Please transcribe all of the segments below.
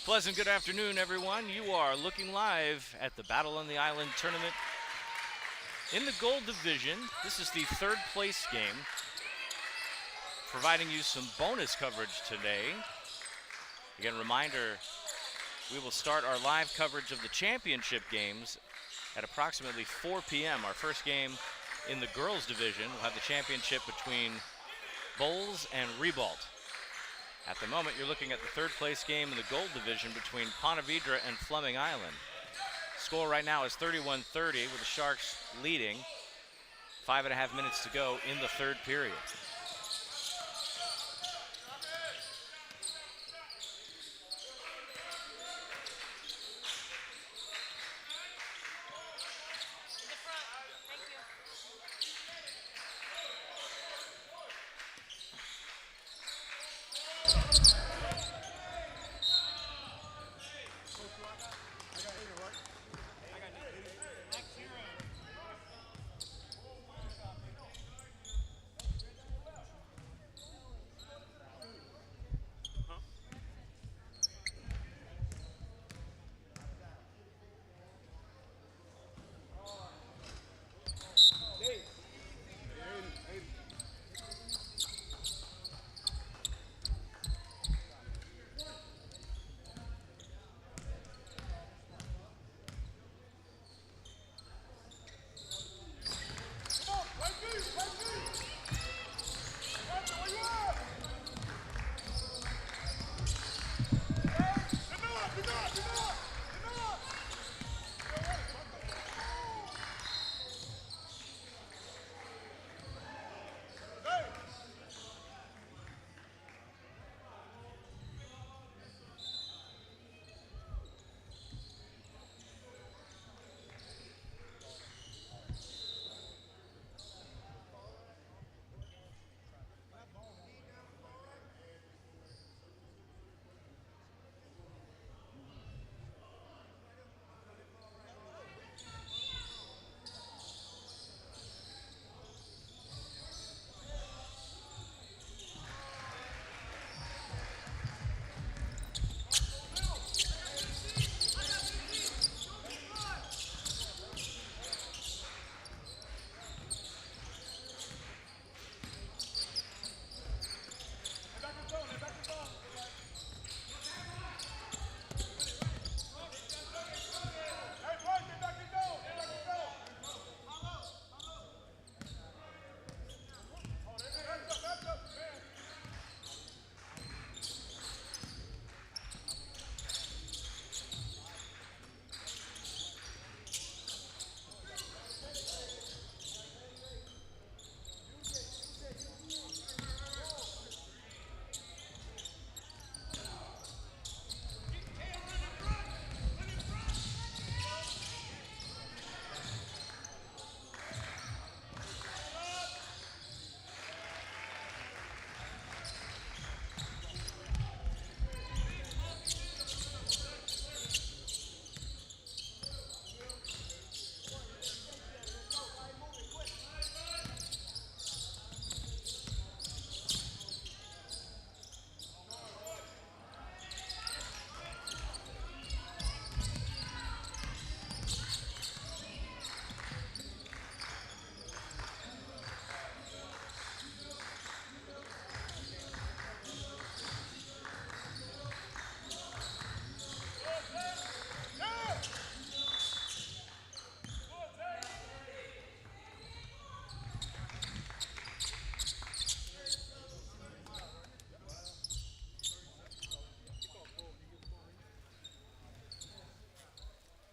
Pleasant good afternoon, everyone. You are looking live at the Battle on the Island tournament in the Gold Division. This is the third place game, providing you some bonus coverage today. Again, reminder, we will start our live coverage of the championship games at approximately 4 p.m. Our first game in the girls division will have the championship between Bowles and Ribault. At the moment, you're looking at the third place game in the gold division between Ponte and Fleming Island. Score right now is 31-30 with the Sharks leading. 5.5 minutes to go in the third period.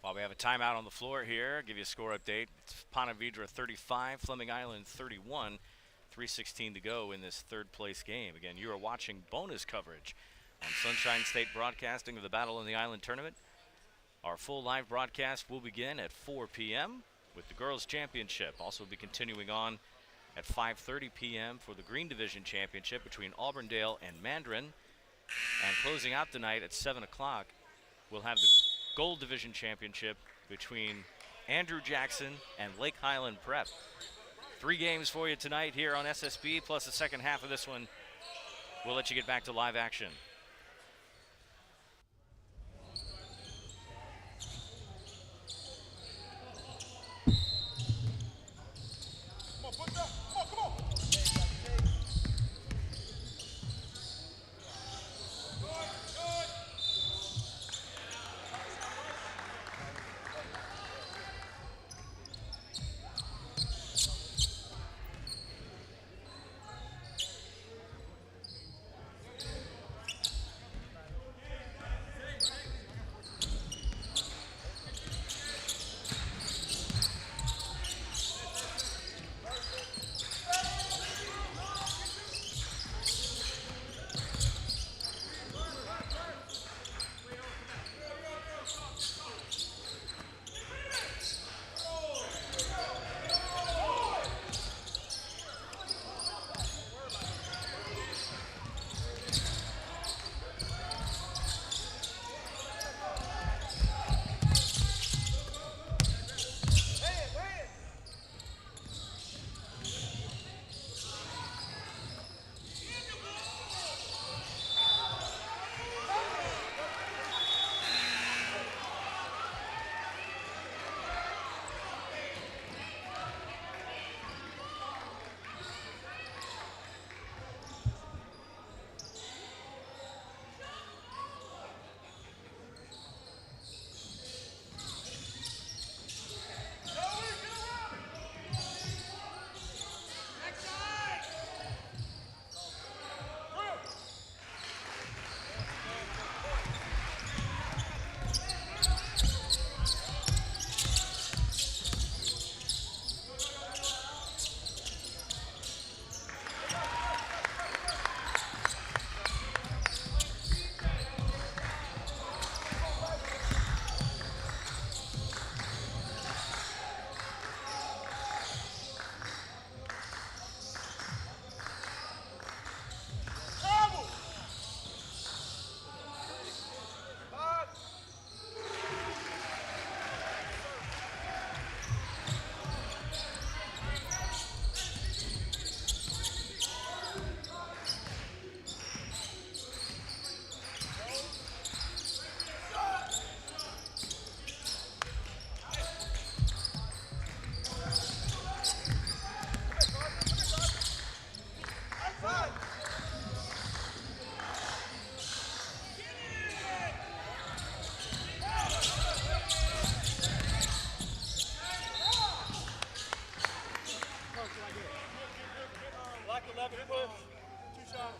While we have a timeout on the floor here, I'll give you a score update. It's Ponte 35, Fleming Island 31, 3:16 to go in this third place game. Again, you are watching bonus coverage on Sunshine State Broadcasting of the Battle on the Island tournament. Our full live broadcast will begin at 4 p.m. with the Girls Championship. Also be continuing on at 5:30 p.m. for the Green Division Championship between Auburndale and Mandarin. And closing out the night at 7 o'clock, we'll have the Gold Division Championship between Andrew Jackson and Lake Highland Prep. 3 games for you tonight here on SSB, plus the second half of this one. We'll let you get back to live action. Black 11 push. 2 shots.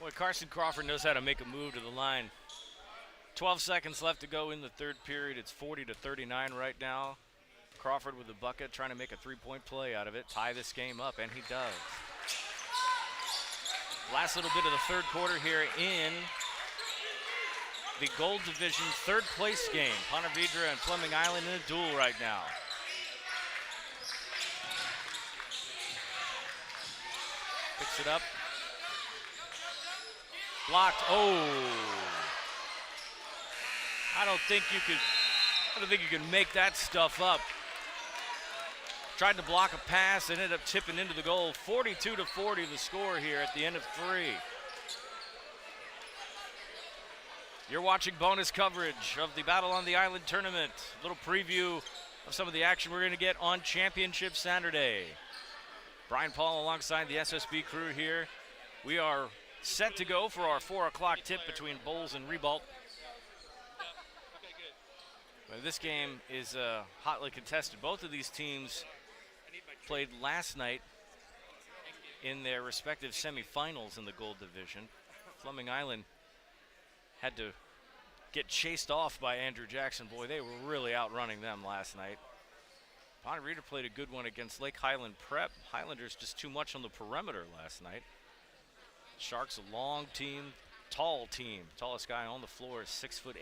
Boy, Carson Crawford knows how to make a move to the line. 12 seconds left to go in the third period. It's 40-39 right now. Crawford with the bucket, trying to make a three-point play out of it, tie this game up, and he does. Last little bit of the third quarter here in the Gold Division third place game. Ponte Vedra and Fleming Island in a duel right now. Picks it up. Blocked. Oh. I don't think you could make that stuff up. Tried to block a pass, ended up tipping into the goal. 42-40 the score here at the end of 3. You're watching bonus coverage of the Battle on the Island tournament. A little preview of some of the action we're going to get on Championship Saturday. Brian Paul alongside the SSB crew here. We are set to go for our 4 o'clock tip between Bowles and Ribault. Well, this game is hotly contested. Both of these teams played last night in their respective semifinals in the Gold Division. Fleming Island had to get chased off by Andrew Jackson. Boy, they were really outrunning them last night. Ponte Vedra played a good one against Lake Highland Prep. Highlanders just too much on the perimeter last night. Sharks a long team, tall team. Tallest guy on the floor is 6'8".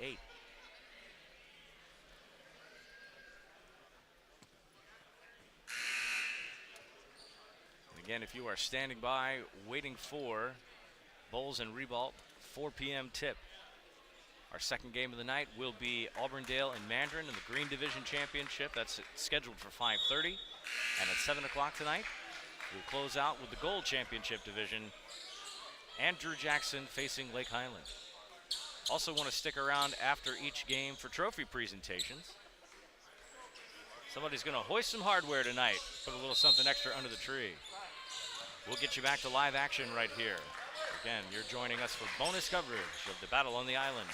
And again, if you are standing by waiting for Bowles and Ribault, 4 p.m. tip. Our second game of the night will be Auburndale and Mandarin in the Green Division Championship. That's scheduled for 5:30. And at 7 o'clock tonight, we'll close out with the Gold Championship Division. Andrew Jackson facing Lake Highland. Also want to stick around after each game for trophy presentations. Somebody's going to hoist some hardware tonight. Put a little something extra under the tree. We'll get you back to live action right here. Again, you're joining us for bonus coverage of the Battle on the Island.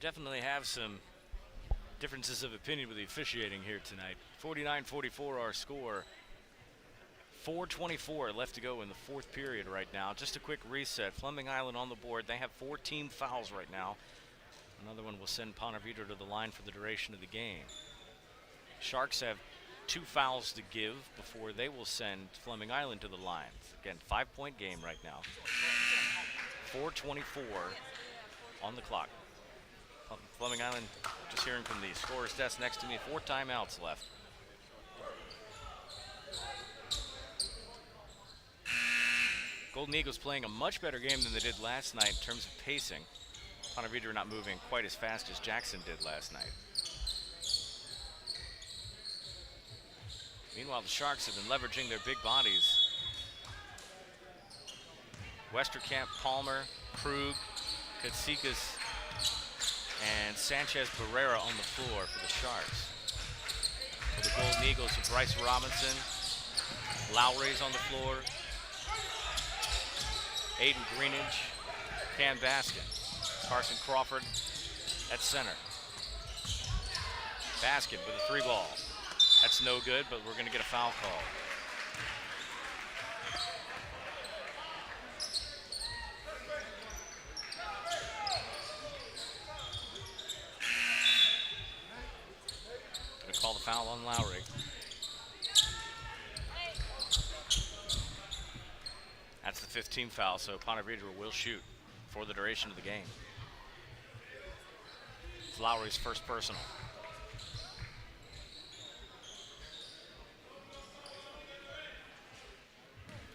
definitely have some differences of opinion with the officiating here tonight. 49-44 our score. 4:24 left to go in the fourth period right now. Just a quick reset. Fleming Island on the board. They have 4 team fouls right now. Another one will send Ponte Vedra to the line for the duration of the game. Sharks have 2 fouls to give before they will send Fleming Island to the line. Again, 5-point game right now. 4:24 on the clock. Fleming Island, just hearing from the scorer's desk next to me, 4 timeouts left. Golden Eagles playing a much better game than they did last night in terms of pacing. Ponte Vedra not moving quite as fast as Jackson did last night. Meanwhile, the Sharks have been leveraging their big bodies. Westerkamp, Palmer, Krug, Katsikas, and Sanchez Barrera on the floor for the Sharks. For the Golden Eagles, Bryce Robinson, Lowry's on the floor, Aiden Greenidge, Cam Baskin, Carson Crawford at center. Baskin with a 3-ball. That's no good, but we're going to get a foul call. Going to call the foul on Lowry. That's the 15th foul, so Ponte Vedra will shoot for the duration of the game. It's Lowry's first personal.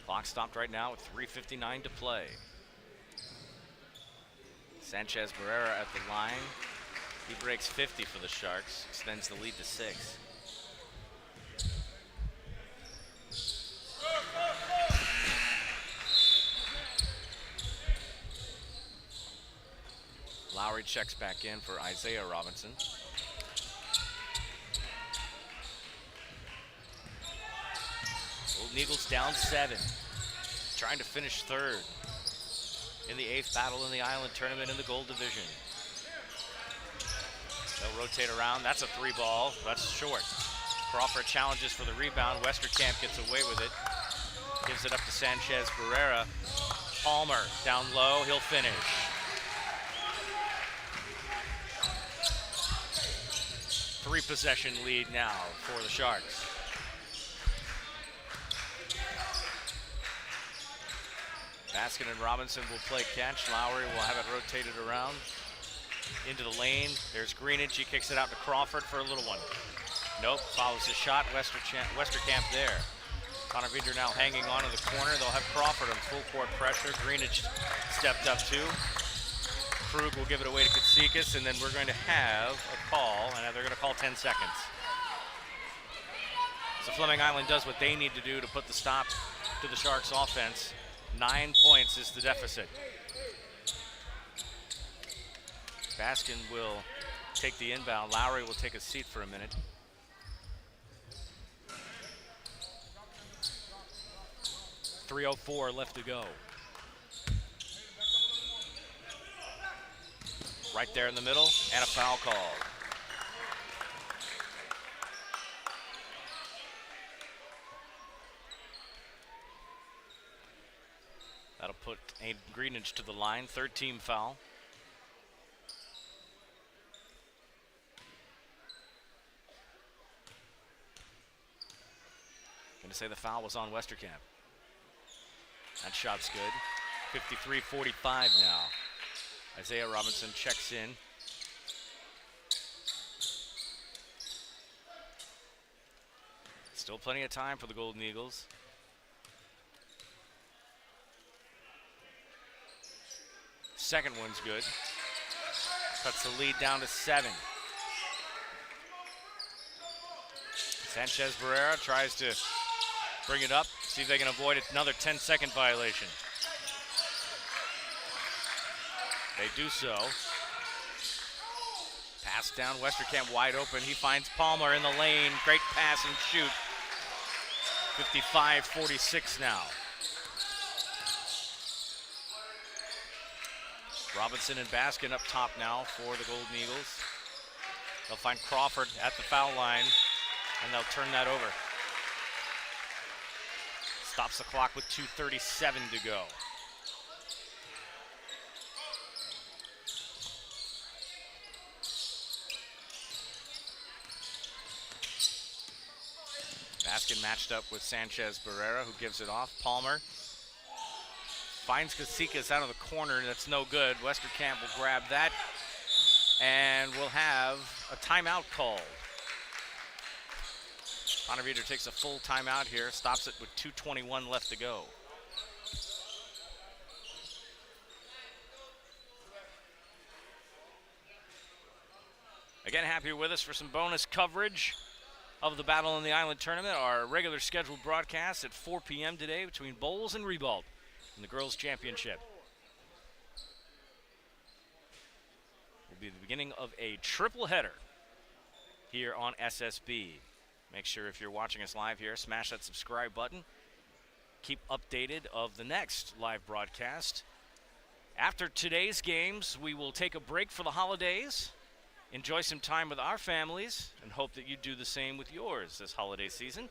Clock stopped right now with 3:59 to play. Sanchez Barrera at the line. He breaks 50 for the Sharks, extends the lead to 6. Lowry checks back in for Isaiah Robinson. Golden Eagles down 7. Trying to finish third in the 8th battle in the Island Tournament in the Gold Division. They'll rotate around. That's a 3-ball. That's short. Crawford challenges for the rebound. Westerkamp gets away with it. Gives it up to Sanchez Barrera. Palmer down low. He'll finish. Three-possession lead now for the Sharks. Baskin and Robinson will play catch. Lowry will have it rotated around into the lane. There's Greenidge. He kicks it out to Crawford for a little one. Nope, follows the shot. Westerkamp there. Ponte Vedra now hanging on to the corner. They'll have Crawford on full court pressure. Greenidge stepped up too. Krug will give it away to Katsikas, and then we're going to have a call, and they're going to call 10 seconds. So Fleming Island does what they need to do to put the stop to the Sharks' offense. 9 points is the deficit. Baskin will take the inbound. Lowry will take a seat for a minute. .304 left to go. Right there in the middle, and a foul call. That'll put Aiden Greenidge to the line, 3rd team foul. Going to say the foul was on Westerkamp. That shot's good. 53-45 now. Isaiah Robinson checks in. Still plenty of time for the Golden Eagles. Second one's good. Cuts the lead down to 7. Sanchez Barrera tries to bring it up, see if they can avoid another 10-second violation. They do so. Pass down, Westerkamp wide open. He finds Palmer in the lane. Great pass and shoot. 55-46 now. Robinson and Baskin up top now for the Golden Eagles. They'll find Crawford at the foul line, and they'll turn that over. Stops the clock with 2:37 to go. Baskin matched up with Sanchez Barrera, who gives it off. Palmer finds Casikas out of the corner. That's no good. Westerkamp will grab that, and we'll have a timeout called. Ponte Vedra takes a full timeout here, stops it with 2:21 left to go. Again, happy you're with us for some bonus coverage of the Battle on the Island tournament. Our regular scheduled broadcast at 4 p.m. today between Bowles and Ribault in the Girls' Championship. Will be the beginning of a triple header here on SSB. Make sure if you're watching us live here, smash that subscribe button. Keep updated of the next live broadcast. After today's games, we will take a break for the holidays, enjoy some time with our families, and hope that you do the same with yours this holiday season.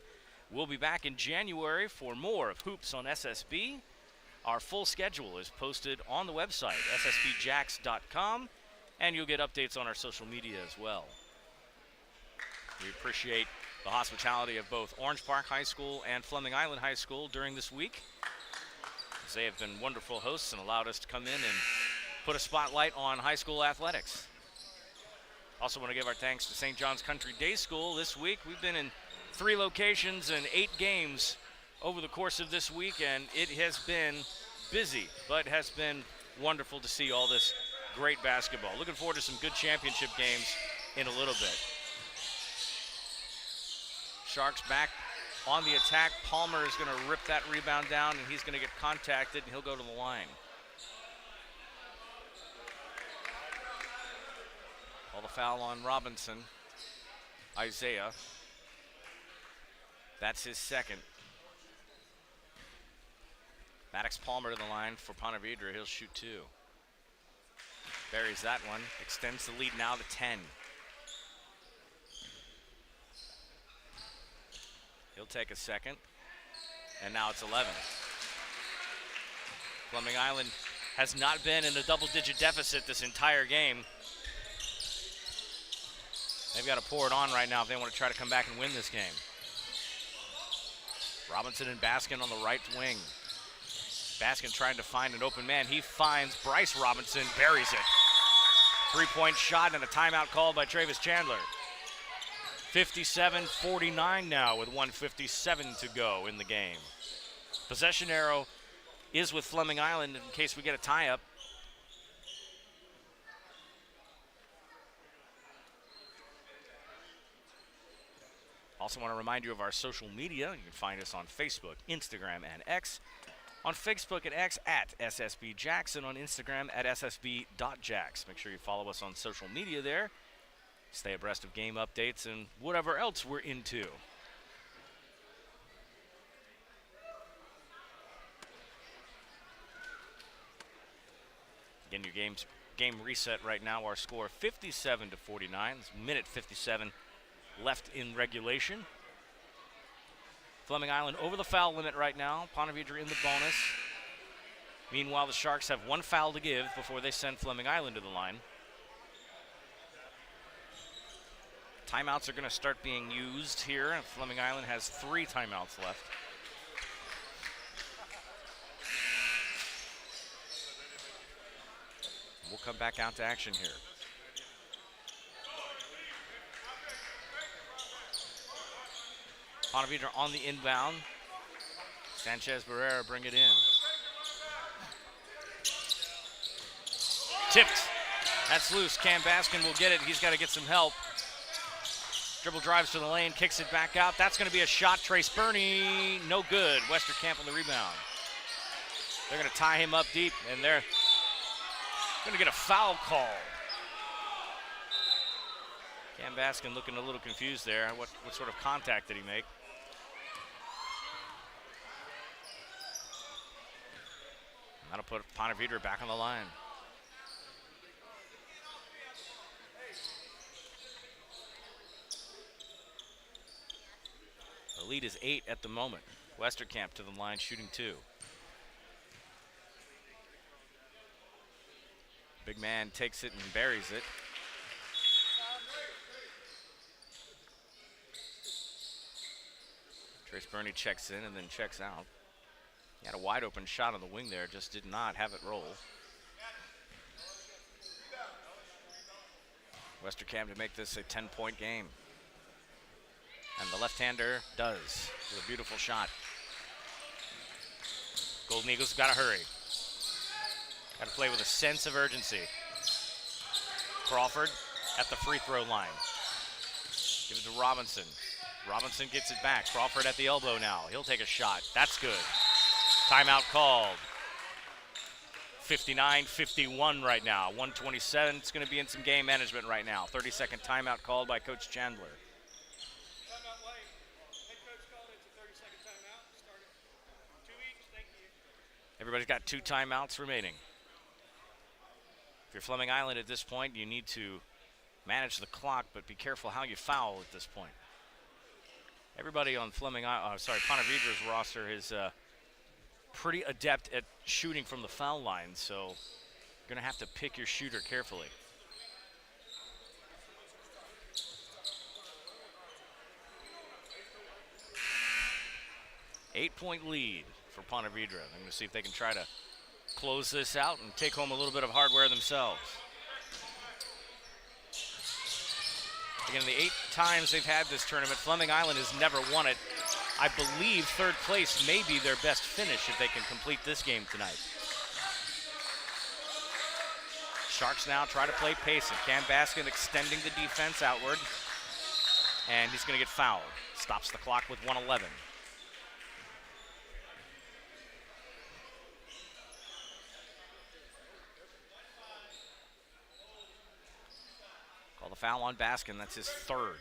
We'll be back in January for more of Hoops on SSB. Our full schedule is posted on the website, ssbjacks.com, and you'll get updates on our social media as well. We appreciate the hospitality of both Orange Park High School and Fleming Island High School during this week, as they have been wonderful hosts and allowed us to come in and put a spotlight on high school athletics. Also want to give our thanks to St. John's Country Day School. This week we've been in 3 locations and 8 games over the course of this week, and it has been busy, but has been wonderful to see all this great basketball. Looking forward to some good championship games in a little bit. Sharks back on the attack. Palmer is going to rip that rebound down, and he's going to get contacted, and he'll go to the line. Call the foul on Robinson. Isaiah. That's his second. Maddox Palmer to the line for Ponte Vedra. He'll shoot 2. Buries that one. Extends the lead now to 10. He'll take a second, and now it's 11. Fleming Island has not been in a double-digit deficit this entire game. They've got to pour it on right now if they want to try to come back and win this game. Robinson and Baskin on the right wing. Baskin trying to find an open man. He finds Bryce Robinson, buries it. 3-point shot and a timeout called by Travis Chandler. 57-49 now with 1:57 to go in the game. Possession arrow is with Fleming Island in case we get a tie-up. Also want to remind you of our social media. You can find us on Facebook, Instagram, and X. On Facebook and X at SSBJacks, and on Instagram at ssb.jacks. Make sure you follow us on social media there. Stay abreast of game updates and whatever else we're into. Again, your game reset right now. Our score 57-49. It's minute 57 left in regulation. Fleming Island over the foul limit right now. Ponte Vedra in the bonus. Meanwhile, the Sharks have 1 foul to give before they send Fleming Island to the line. Timeouts are going to start being used here. Fleming Island has 3 timeouts left. We'll come back out to action here. Ponte Vedra on the inbound. Sanchez Barrera bring it in. Tipped. That's loose. Cam Baskin will get it. He's got to get some help. Dribble drives to the lane, kicks it back out. That's going to be a shot. Trace Burney, no good. Westerkamp on the rebound. They're going to tie him up deep, and they're going to get a foul call. Cam Baskin looking a little confused there. What sort of contact did he make? That'll put Ponte Vedra back on the line. lead is 8 at the moment. Westerkamp to the line, shooting 2. Big man takes it and buries it. Trace Burney checks in and then checks out. He had a wide open shot on the wing there, just did not have it roll. Westerkamp to make this a 10-point game. And the left-hander does with a beautiful shot. Golden Eagles got to hurry. Got to play with a sense of urgency. Crawford at the free throw line. Give it to Robinson. Robinson gets it back. Crawford at the elbow now. He'll take a shot. That's good. Timeout called. 59-51 right now. 127. It's going to be in some game management right now. 30-second timeout called by Coach Chandler. Timeout late. Head coach called it. It's a 30-second timeout. Start it. 2 each. Thank you. Everybody's got 2 timeouts remaining. If you're Fleming Island at this point, you need to manage the clock, but be careful how you foul at this point. Everybody on Ponte Vedra's roster is pretty adept at shooting from the foul line, so you're going to have to pick your shooter carefully. Eight-point lead for Ponte Vedra. They're going to see if they can try to close this out and take home a little bit of hardware themselves. Again, the 8 times they've had this tournament, Fleming Island has never won it. I believe third place may be their best finish if they can complete this game tonight. Sharks now try to play pace. Cam Baskin extending the defense outward. And he's going to get fouled. Stops the clock with 1:11. Call the foul on Baskin. That's his 3rd.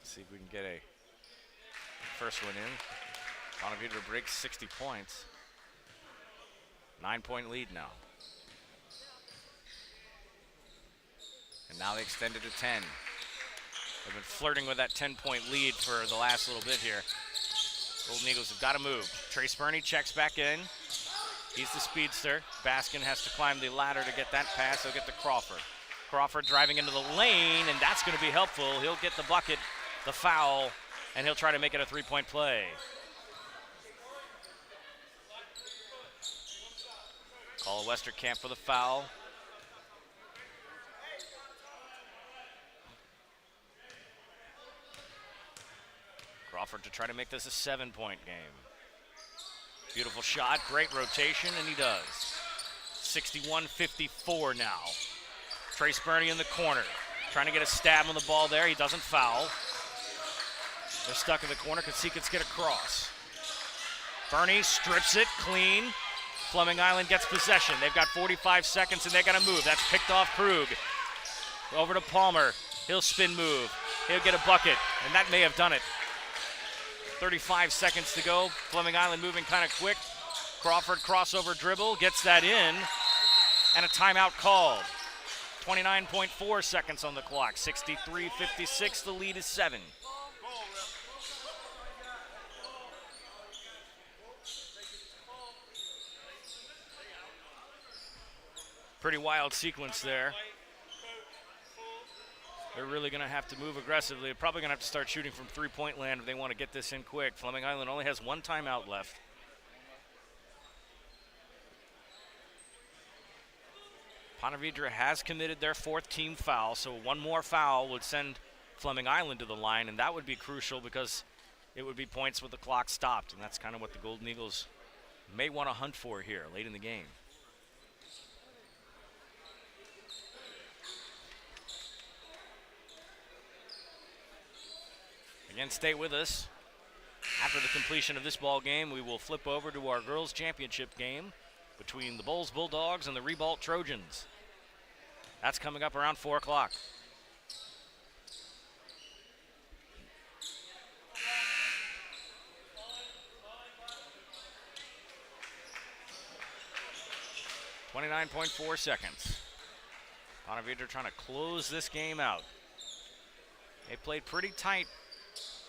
See if we can get a first one in. Ponte Vedra breaks 60 points. 9-point lead now. And now they extend it to 10. They've been flirting with that 10-point lead for the last little bit here. Golden Eagles have got to move. Trace Burney checks back in. He's the speedster. Baskin has to climb the ladder to get that pass. He'll get to Crawford. Crawford driving into the lane, and that's going to be helpful. He'll get the bucket, the foul, and he'll try to make it a 3-point play. Call Westerkamp for the foul. Crawford to try to make this a 7-point game. Beautiful shot, great rotation, and he does. 61-54 now. Trace Burney in the corner, trying to get a stab on the ball there. He doesn't foul. They're stuck in the corner. Kotsikits get across. Burney strips it clean. Fleming Island gets possession. They've got 45 seconds, and they got to move. That's picked off Krug. Over to Palmer. He'll spin move. He'll get a bucket, and that may have done it. 35 seconds to go. Fleming Island moving kind of quick. Crawford crossover dribble, gets that in, and a timeout called. 29.4 seconds on the clock. 63-56, the lead is 7. Pretty wild sequence there. They're really going to have to move aggressively. They're probably going to have to start shooting from three-point land if they want to get this in quick. Fleming Island only has 1 timeout left. Ponte Vedra has committed their 4th team foul, so 1 more foul would send Fleming Island to the line, and that would be crucial because it would be points with the clock stopped, and that's kind of what the Golden Eagles may want to hunt for here late in the game. Again, stay with us. After the completion of this ball game, we will flip over to our girls' championship game between the Bulls Bulldogs and the Ribault Trojans. That's coming up around 4 o'clock. 29.4 seconds. Ponte Vedra trying to close this game out. They played pretty tight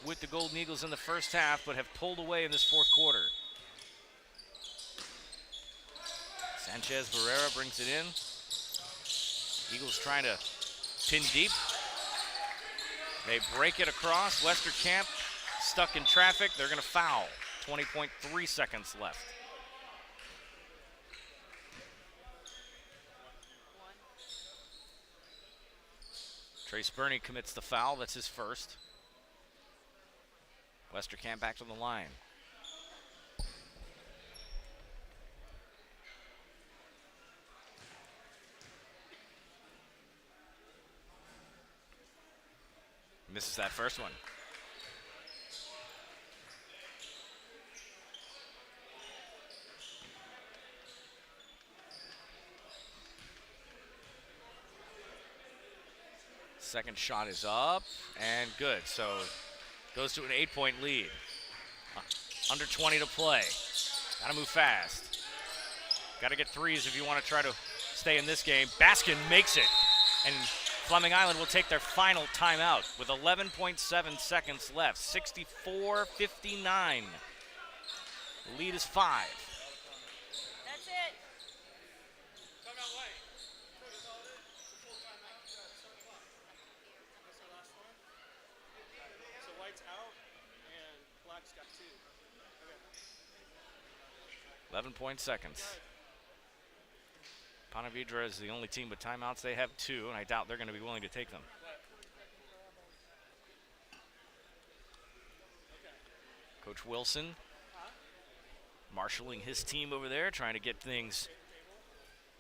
with the Golden Eagles in the first half, but have pulled away in this fourth quarter. Sanchez Barrera brings it in. Eagles trying to pin deep. They break it across. Westerkamp stuck in traffic. They're going to foul. 20.3 seconds left. Trace Burney commits the foul. That's his first. Westerkamp back to the line. Misses that first one. Second shot is up and good. So goes to an 8-point lead. Under 20 to play. Got to move fast. Got to get threes if you want to try to stay in this game. Baskin makes it. And Fleming Island will take their final timeout with 11.7 seconds left. 64-59. The lead is 5. That's it. Timeout white. That's all it is. It's a full timeout. Start clock. That's the last one. So white's out and black's got 2. Okay. 11 seconds. Ponte Vedra is the only team with timeouts. They have 2, and I doubt they're going to be willing to take them. Coach Wilson marshaling his team over there, trying to get things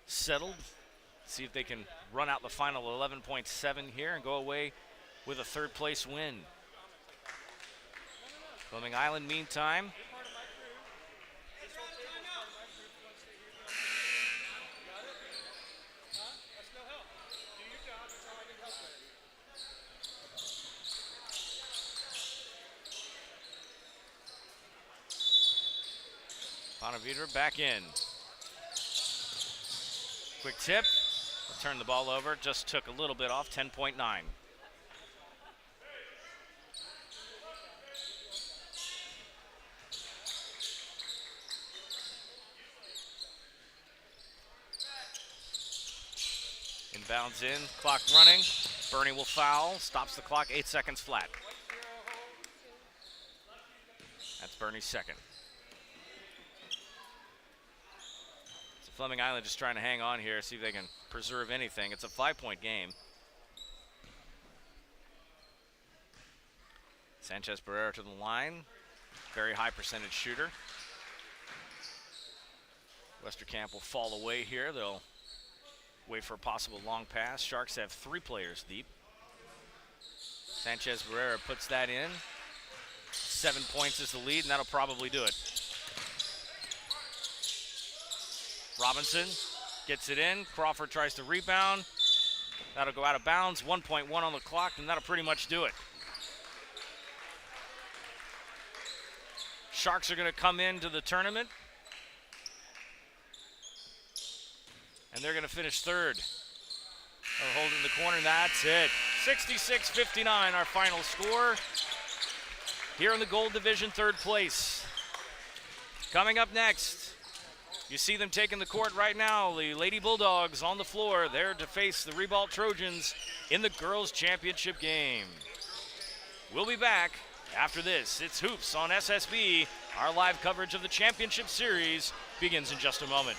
settled. See if they can run out the final 11.7 here and go away with a third-place win. Fleming Island, meantime, Ponte Vedra back in. Quick tip. Turn the ball over. Just took a little bit off. 10.9. Inbounds in. Clock running. Burney will foul. Stops the clock. 8 seconds flat. That's Burney's second. Fleming Island just trying to hang on here, see if they can preserve anything. It's a 5-point game. Sanchez Barrera to the line. Very high percentage shooter. Westerkamp will fall away here. They'll wait for a possible long pass. Sharks have 3 players deep. Sanchez Barrera puts that in. 7 points is the lead, and that'll probably do it. Robinson gets it in. Crawford tries to rebound. That'll go out of bounds. 1.1 on the clock, and that'll pretty much do it. Sharks are going to come into the tournament, and they're going to finish third. They're holding the corner, and that's it. 66-59, our final score. Here in the Gold Division, third place. Coming up next, you see them taking the court right now. The Lady Bulldogs on the floor, there to face the Ribault Trojans in the girls' championship game. We'll be back after this. It's Hoops on SSB. Our live coverage of the championship series begins in just a moment.